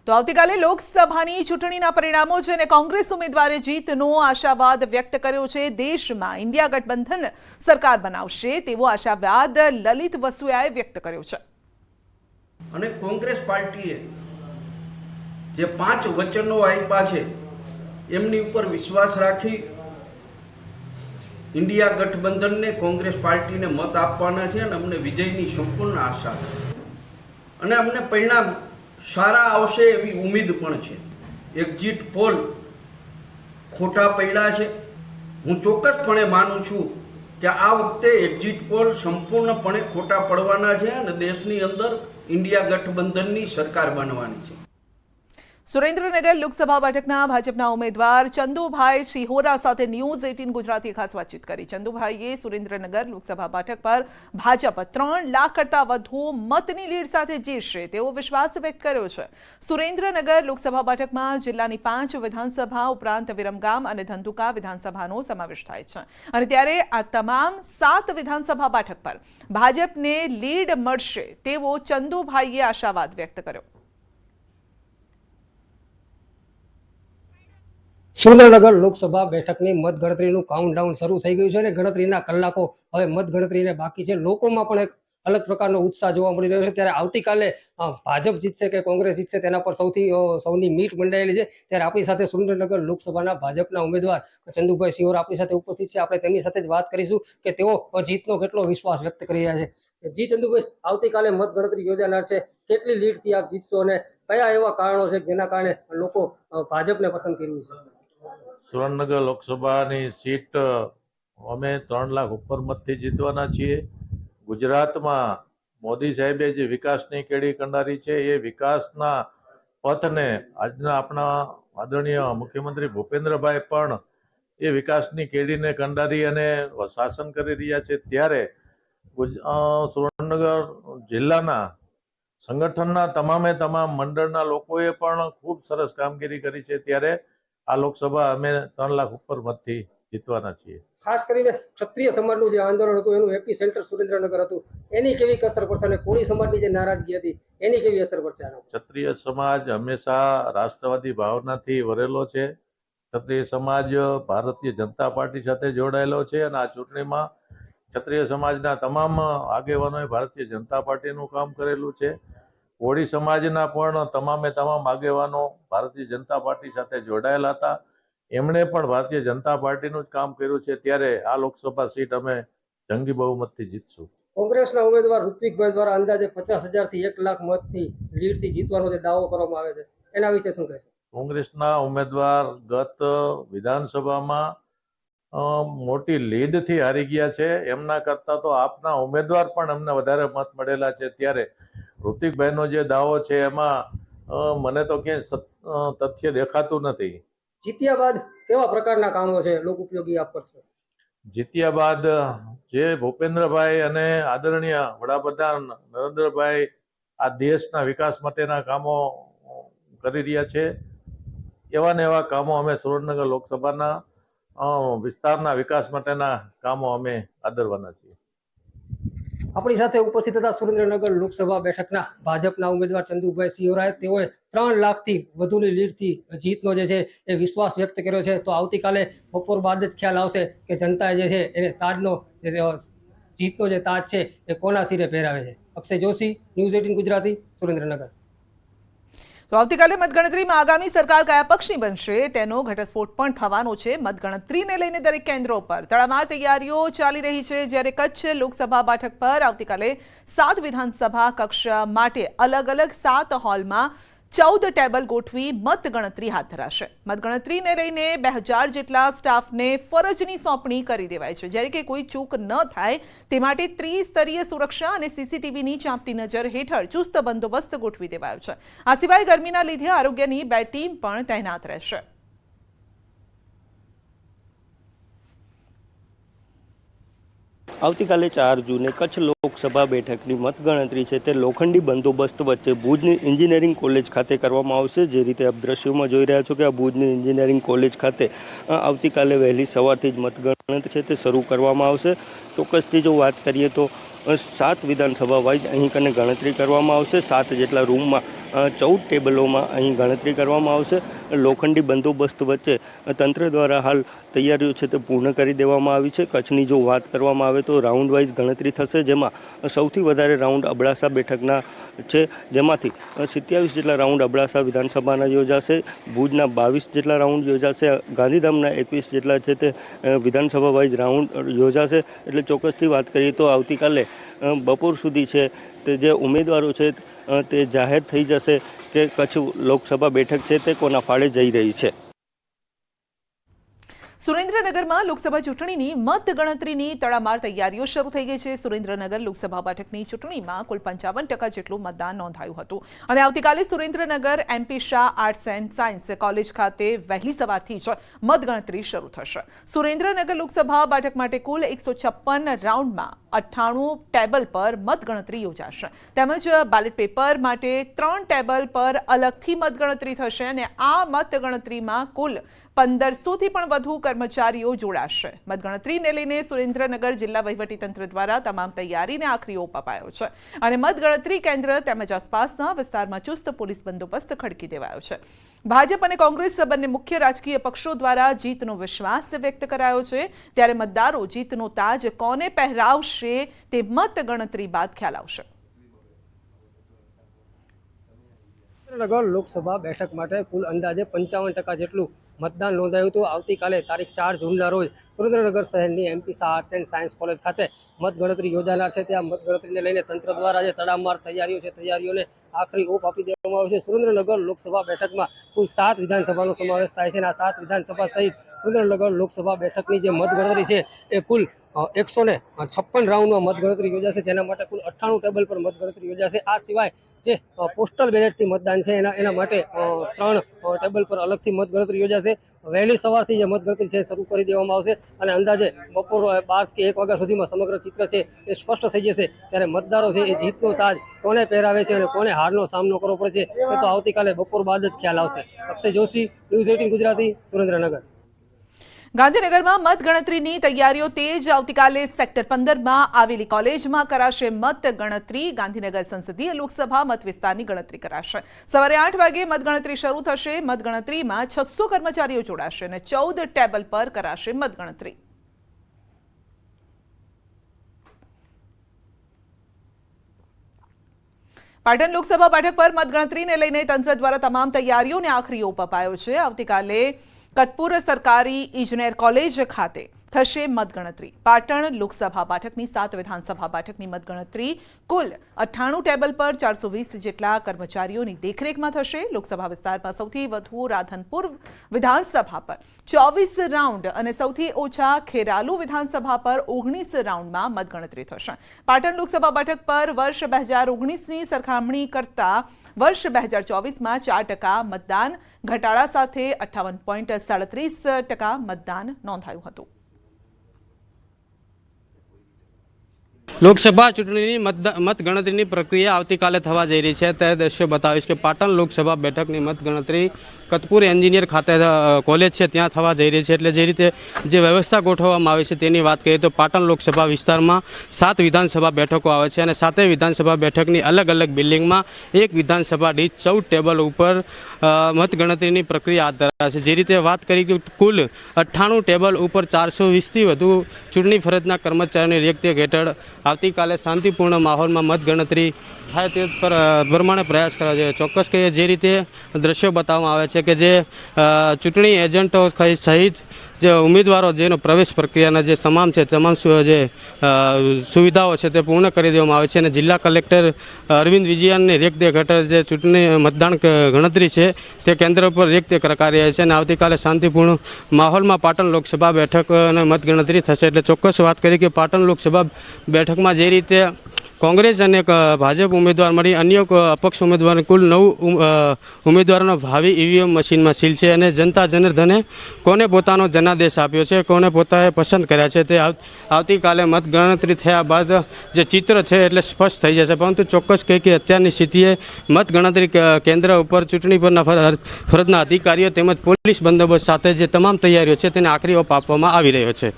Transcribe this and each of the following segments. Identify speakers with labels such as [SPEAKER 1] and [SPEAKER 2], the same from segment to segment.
[SPEAKER 1] તો આવતીકાલે લોકસભાની ચૂંટણીના પરિણામો છે અને કોંગ્રેસ ઉમેદવારે જીતનો આશાવાદ વ્યક્ત કર્યો છે। દેશમાં ઇન્ડિયા ગઠબંધન સરકાર બનાવશે તેવો આશાવાદ લલિત વસુયાએ વ્યક્ત કર્યો છે।
[SPEAKER 2] અને કોંગ્રેસ પાર્ટીએ જે 5 વચનો આપ્યા છે એમની ઉપર વિશ્વાસ રાખી ઇન્ડિયા ગઠબંધનને કોંગ્રેસ પાર્ટીને મત આપવાના છે અને અમને વિજયની સંપૂર્ણ આશા છે અને અમને પરિણામ સારા આવશે એવી ઉમ્મીદ પણ છે। એક્ઝિટ પોલ ખોટા પડ્યા છે। હું ચોક્કસપણે માનું છું કે આ વખતે એક્ઝિટ પોલ સંપૂર્ણપણે ખોટા પડવાના છે અને દેશની અંદર ઇન્ડિયા ગઠબંધનની સરકાર બનવાની છે।
[SPEAKER 1] સુરેન્દ્રનગર લોકસભા બેઠકના ભાજપના ઉમેદવાર ચંદુભાઈ સિહોરા સાથે ન્યૂઝ 18 ગુજરાતી ખાસ વાતચીત કરી। ચંદુભાઈએ સુરેન્દ્રનગર લોકસભા બેઠક પર ભાજપ 3 લાખ કરતા વધુ મતની લીડ સાથે જીતશે તેવો વિશ્વાસ વ્યક્ત કર્યો છે। સુરેન્દ્રનગર લોકસભા બેઠકમાં જિલ્લાની 5 વિધાનસભા ઉપરાંત વિરમગામ અને ધંધુકા વિધાનસભાનો સમાવેશ થાય છે અને ત્યારે આ તમામ 7 વિધાનસભા બેઠક પર ભાજપને લીડ મળશે તેવો ચંદુભાઈએ આશાવાદ વ્યક્ત કર્યો।
[SPEAKER 3] સુરેન્દ્રનગર લોકસભા બેઠકની મતગણતરીનું કાઉન્ટડાઉન શરૂ થઈ ગયું છે અને ગણતરીના કલાકો હવે મતગણતરીને બાકી છે। લોકોમાં પણ એક અલગ પ્રકારનો ઉત્સાહ જોવા મળી રહ્યો છે। ત્યારે આવતીકાલે ભાજપ જીતશે કે કોંગ્રેસ જીતશે તેના પર સૌની મીટ મંડાયેલી છે। ત્યારે આપણી સાથે સુરેન્દ્રનગર લોકસભાના ભાજપના ઉમેદવાર ચંદુભાઈ સિહોરા આપણી સાથે ઉપસ્થિત છે। આપણે તેમની સાથે જ વાત કરીશું કે તેઓ જીતનો કેટલો વિશ્વાસ વ્યક્ત કરી રહ્યા છે। જી ચંદુભાઈ, આવતીકાલે મતગણતરી યોજાનાર છે, કેટલી લીડથી આપ જીતશો અને કયા એવા કારણો છે જેના કારણે લોકો ભાજપને પસંદ કર્યું છે?
[SPEAKER 4] સુરેન્દ્રનગર લોકસભાની સીટ અમે 3 લાખ ઉપર મતથી જીતવાના છીએ। ગુજરાતમાં મોદી સાહેબે જે વિકાસની કેડી કંડારી છે એ વિકાસના પથને આજના આપણા આદરણીય મુખ્યમંત્રી ભૂપેન્દ્રભાઈ પણ એ વિકાસની કેડીને કંડારી અને શાસન કરી રહ્યા છે। ત્યારે સુરેન્દ્રનગર જિલ્લાના સંગઠનના તમામે તમામ મંડળના લોકોએ પણ ખૂબ સરસ કામગીરી કરી છે। ત્યારે આ લોકસભા અમે 3 લાખ ઉપર મતથી જીતવાના છીએ।
[SPEAKER 3] ખાસ કરીને ક્ષત્રિય સમાજનું જે આંદોલન હતું એનું એપી સેન્ટર સુરેન્દ્રનગર હતું, એની કેવી અસર પડશે અને કોળી સમાજની જે નારાજગી હતી એની કેવી અસર પડશે?
[SPEAKER 4] ક્ષત્રિય સમાજ હંમેશા રાષ્ટ્રવાદી ભાવનાથી વરેલો છે। ક્ષત્રિય સમાજ ભારતીય જનતા પાર્ટી સાથે જોડાયેલો છે અને આ ચૂંટણીમાં ક્ષત્રિય સમાજના તમામ આગેવાનોએ ભારતીય જનતા પાર્ટીનું કામ કરેલું છે। કોળી સમાજના પણ તમામે તમામ આગેવાનો ભારતીય જનતા પાર્ટી સાથે જોડાયેલા હતા, એમણે પણ ભારતીય જનતા પાર્ટીનું જ કામ કર્યું છે। ત્યારે આ લોકસભા સીટ અમે જંગી બહુમતથી જીતશું।
[SPEAKER 3] કોંગ્રેસના ઉમેદવાર ઋત્વિકભાઈ દ્વારા અંદાજે 50,000 થી 1 લાખ મતથી લીડથી જીતવાનો જે દાવો કરવામાં આવે છે એના વિશે શું કહેશો?
[SPEAKER 4] કોંગ્રેસના ઉમેદવાર ગત વિધાનસભામાં મોટી લીડથી હારી ગયા છે। એમના કરતા તો આપના ઉમેદવાર પણ અમને વધારે મત મળેલા છે। ત્યારે ઋત્વિકભાઈનો જે દાવો છે એમાં મને તો ક્યાંય તથ્ય દેખાતું નથી।
[SPEAKER 3] જીત્યા બાદ કેવા પ્રકારના કામો છે લોક ઉપયોગી આપ કરશો?
[SPEAKER 4] જીત્યા બાદ જે ભૂપેન્દ્રભાઈ અને આદરણીય વડાપ્રધાન નરેન્દ્રભાઈ આ દેશના વિકાસ માટેના કામો કરી રહ્યા છે, એવા ને એવા કામો અમે સુરેન્દ્રનગર લોકસભાના વિસ્તારના વિકાસ માટેના કામો અમે આદરવાના છીએ।
[SPEAKER 3] આપણી સાથે ઉપસ્થિત હતા સુરેન્દ્રનગર લોકસભા બેઠકના ભાજપના ઉમેદવાર ચંદુભાઈ સિહોરાએ તેઓએ 3 લાખથી વધુની લીડથી જીતનો જે છે એ વિશ્વાસ વ્યક્ત કર્યો છે। તો આવતીકાલે બપોર બાદ જ ખ્યાલ આવશે કે જનતાએ જે છે એને તાજનો જીતનો જે તાજ છે એ કોના સિરે પહેરાવે છે। અક્ષય જોશી, ન્યૂઝ 18 ગુજરાતી, સુરેન્દ્રનગર।
[SPEAKER 1] તો આવતીકાલે મતગણતરીમાં આગામી સરકાર કયા પક્ષની બનશે તેનો ઘટસ્ફોટ પણ થવાનો છે। મતગણતરીને લઈને દરેક કેન્દ્રો પર તડામાર તૈયારીઓ ચાલી રહી છે। જ્યારે કચ્છ લોકસભા બેઠક પર આવતીકાલે 7 વિધાનસભા કક્ષ માટે અલગ અલગ 7 હોલમાં 14 ટેબલ ગોઠવી મતગણતરી હાથ ધરાશે। મતગણતરીને લઈને 2000 જેટલા સ્ટાફને ફરજની સોંપણી કરી દેવાય છે, જ્યારે કે કોઈ ચૂક ન થાય તે માટે ત્રિસ્તરીય સુરક્ષા અને સીસીટીવીની ચાંપતી નજર હેઠળ ચુસ્ત બંદોબસ્ત ગોઠવી દેવાયો છે। આ સિવાય ગરમીના લીધે આરોગ્યની 2 ટીમ પણ તૈનાત રહેશે।
[SPEAKER 5] આવતીકાલે 4 જૂને કચ્છ લોકસભા બેઠકની મતગણતરી છે તે લોખંડી બંદોબસ્ત વચ્ચે ભુજની એન્જિનિયરિંગ કોલેજ ખાતે કરવામાં આવશે। જે રીતે આપ દ્રશ્યોમાં જોઈ રહ્યા છો કે આ ભુજની એન્જિનિયરિંગ કોલેજ ખાતે આવતીકાલે વહેલી સવારથી જ મતગણતરી છે તે શરૂ કરવામાં આવશે। ચોક્કસથી જો વાત કરીએ તો 7 વિધાનસભા વાઇઝ અહીં કને ગણતરી કરવામાં આવશે। 7 જેટલા રૂમમાં 14 ટેબલોમાં અહીં ગણતરી કરવામાં આવશે. લોખંડી બંદોબસ્ત વચ્ચે તંત્ર દ્વારા હાલ તૈયારીઓ છે તે પૂર્ણ કરી દેવામાં આવી છે. કચ્છની જો વાત કરવામાં આવે તો રાઉન્ડ વાઇઝ ગણતરી થશે, જેમાં સૌથી વધારે રાઉન્ડ અબડાસા બેઠકના છે, જેમાંથી 27 જેટલા રાઉન્ડ અબડાસા વિધાનસભાના યોજાશે, ભુજના 22 જેટલા રાઉન્ડ યોજાશે, ગાંધીધામના 21 જેટલા છે તે વિધાનસભા વાઇઝ રાઉન્ડ યોજાશે. એટલે ચોક્કસથી વાત કરીએ તો આવતીકાલે બપોર સુધી છે તે જે ઉમેદવારો છે તે જાહેર થઈ જશે કે કચ્છ લોકસભા બેઠક છે તે કોના ફાળે જઈ રહી છે.
[SPEAKER 1] સુરેન્દ્રનગરમાં લોકસભા ચૂંટણીની મતગણતરીની તડામાર તૈયારીઓ શરૂ થઈ ગઈ છે. સુરેન્દ્રનગર લોકસભા બેઠકની ચૂંટણીમાં કુલ 55% જેટલું મતદાન નોંધાયું હતું અને આવતીકાલે Surendranagar MP Shah arts and science college ખાતે વહેલી સવારથી જ મતગણતરી શરૂ થશે. સુરેન્દ્રનગર લોકસભા બેઠક માટે કુલ 156 રાઉન્ડમાં 98 ટેબલ પર મતગણતરી યોજાશે, તેમજ બેલેટ પેપર માટે 3 ટેબલ પર અલગથી મતગણતરી થશે અને આ મતગણતરીમાં કુલ 1500 થી પણ વધુ કર્મચારીઓ જોડાશે. મતગણતરીને લઈને સુરેન્દ્રનગર જિલ્લા વહીવટીતંત્ર દ્વારા તમામ તૈયારીને આખરી ઓપ અપાયો છે અને મતગણતરી કેન્દ્ર તેમજ આસપાસના વિસ્તારમાં ચુસ્ત પોલીસ બંદોબસ્ત ખડકી દેવાયો છે. ભાજપ અને કોંગ્રેસ બંને મુખ્ય રાજકીય પક્ષો દ્વારા જીતનો વિશ્વાસ વ્યક્ત કરાયો છે, ત્યારે મતદારો જીતનો તાજ કોને પહેરાવશે તે મતગણતરી બાદ ખ્યાલ આવશે.
[SPEAKER 3] સુરેન્દ્રનગર લોકસભા બેઠક માટે કુલ અંદાજે 55% જેટલું મતદાન નોંધાયું હતું. આવતીકાલે તારીખ 4 જૂનના રોજ સુરેન્દ્રનગર શહેરની MP Shah arts and science college ખાતે મતગણતરી યોજાનાર છે. ત્યાં મતગણતરીને લઈને તંત્ર દ્વારા જે તડામાર તૈયારીઓ છે, તૈયારીઓને આખરી ઓપ આપી દેવામાં આવ્યો છે. સુરેન્દ્રનગર લોકસભા બેઠકમાં કુલ 7 વિધાનસભાનો સમાવેશ થાય છે અને આ 7 વિધાનસભા સહિત સુરેન્દ્રનગર લોકસભા બેઠકની જે મતગણતરી છે એ કુલ 156 રાઉન્ડમાં મતગણતરી યોજાશે. તેના માટે કુલ 98 ટેબલ પર મતગણતરી યોજાશે. આ સિવાય જે પોસ્ટલ બેલેટથી મતદાન છે એના માટે 3 ટેબલ પર અલગથી મતગણતરી યોજાશે. વહેલી સવારથી જે મતગણતરી છે શરૂ કરી દેવામાં આવશે અને અંદાજે બપોર 12 કે 1 વાગ્યા સુધીમાં સમગ્ર ચિત્ર છે એ સ્પષ્ટ થઈ જશે. ત્યારે મતદારો છે એ જીતનો તાજ કોને પહેરાવે છે અને કોને હારનો સામનો કરવો પડશે એ તો આવતીકાલે બપોર બાદ જ ખ્યાલ આવશે. અક્ષય જોશી, ન્યૂઝ 18 ગુજરાતી, સુરેન્દ્રનગર.
[SPEAKER 1] ગાંધીનગરમાં મતગણતરીની તૈયારીઓ તેજ. આવતીકાલે સેક્ટર 15માં આવેલી કોલેજમાં કરાશે મતગણતરી. ગાંધીનગર સંસદીય લોકસભા મત વિસ્તારની ગણતરી કરાશે. સવારે 8 વાગે મતગણતરી શરૂ થશે. મતગણતરીમાં 600 કર્મચારીઓ જોડાશે અને 14 ટેબલ પર કરાશે મતગણતરી. પાટણ લોકસભા બેઠક પર મતગણતરીને લઈને તંત્ર દ્વારા તમામ તૈયારીઓને આખરી ઓપ અપાયો છે. આવતીકાલે કતપુર સરકારી ઇજનેર કોલેજ ખાતે થશે મતગણતરી. પાટણ લોકસભા બેઠકની 7 વિધાનસભા બેઠકની મતગણતરી કુલ 98 ટેબલ પર 420 જેટલા કર્મચારીઓની દેખરેખમાં થશે. લોકસભા વિસ્તારમાં સૌથી વધુ રાધનપુર વિધાનસભા પર 24 રાઉન્ડ અને સૌથી ઓછા ખેરાલુ વિધાનસભા પર 19 રાઉન્ડમાં મતગણતરી થશે. પાટણ લોકસભા બેઠક પર વર્ષ 2019ની સરખામણી કરતા વર્ષ 2024માં 4% મતદાન ઘટાડા સાથે 58.37% મતદાન નોંધાયું હતું.
[SPEAKER 6] લોકસભા ચૂંટણીની મતગણતરીની પ્રક્રિયા આવતીકાલે થવા જઈ રહી છે. તે દ્રશ્યો બતાવીશ કે પાટણ લોકસભા બેઠકની મતગણતરી કતપુર એન્જિનિયર ખાતે કોલેજ છે ત્યાં થવા જઈ રહી છે. એટલે જે રીતે જે વ્યવસ્થા ગોઠવવામાં આવી છે તેની વાત કરીએ તો પાટણ લોકસભા વિસ્તારમાં 7 વિધાનસભા બેઠકો આવે છે અને 7 વિધાનસભા બેઠકની અલગ અલગ બિલ્ડિંગમાં એક વિધાનસભા દીઠ 14 ટેબલ ઉપર મતગણતરીની પ્રક્રિયા હાથ ધરાશે. જે રીતે વાત કરી કે કુલ 98 ટેબલ ઉપર 420થી વધુ ચૂંટણી ફરજના કર્મચારીઓની દેખરેખ હેઠળ આવતીકાલે શાંતિપૂર્ણ માહોલમાં મતગણતરી થાય તે પ્રમાણે પ્રયાસ કરવા જોઈએ. ચોક્કસ કહીએ જે રીતે દ્રશ્યો બતાવવામાં આવે છે કે જે ચૂંટણી એજન્ટો સહિત જે ઉમેદવારો જેનો પ્રવેશ પ્રક્રિયાના જે તમામ છે તમામ જે સુવિધાઓ છે તે પૂર્ણ કરી દેવામાં આવે છે અને જિલ્લા કલેક્ટર અરવિંદ વિજયનની દેખરેખ હેઠળ જે ચૂંટણી મતદાન ગણતરી છે તે કેન્દ્ર પર દેખરેખ કરી છે અને આવતીકાલે શાંતિપૂર્ણ માહોલમાં પાટણ લોકસભા બેઠકની મતગણતરી થશે. એટલે ચોક્કસ વાત કરી કે પાટણ લોકસભા બેઠકમાં જે રીતે કોંગ્રેસ અને ભાજપ ઉમેદવાર મળી અન્ય અપક્ષ ઉમેદવારને કુલ 9 ઉમેદવારોનો ભાવિ EVM મશીનમાં સીલ છે અને જનતા જનાર્દને કોને પોતાનો જનાદેશ આપ્યો છે, કોને પોતાએ પસંદ કર્યા છે તે આવતીકાલે મતગણતરી થયા બાદ જે ચિત્ર છે એટલે સ્પષ્ટ થઈ જશે. પરંતુ ચોક્કસ કહે કે અત્યારની સ્થિતિએ મતગણતરી કેન્દ્ર ઉપર ચૂંટણી પરના ફરજના અધિકારીઓ તેમજ પોલીસ બંદોબસ્ત સાથે જે તમામ તૈયારીઓ છે તેને આખરી ઓપ આપવામાં આવી રહ્યો છે.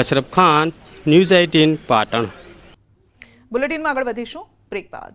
[SPEAKER 6] અશરફ ખાન, ન્યૂઝ 18 પાટણ.
[SPEAKER 1] બુલેટિનમાં આગળ વધીશું બ્રેક બાદ.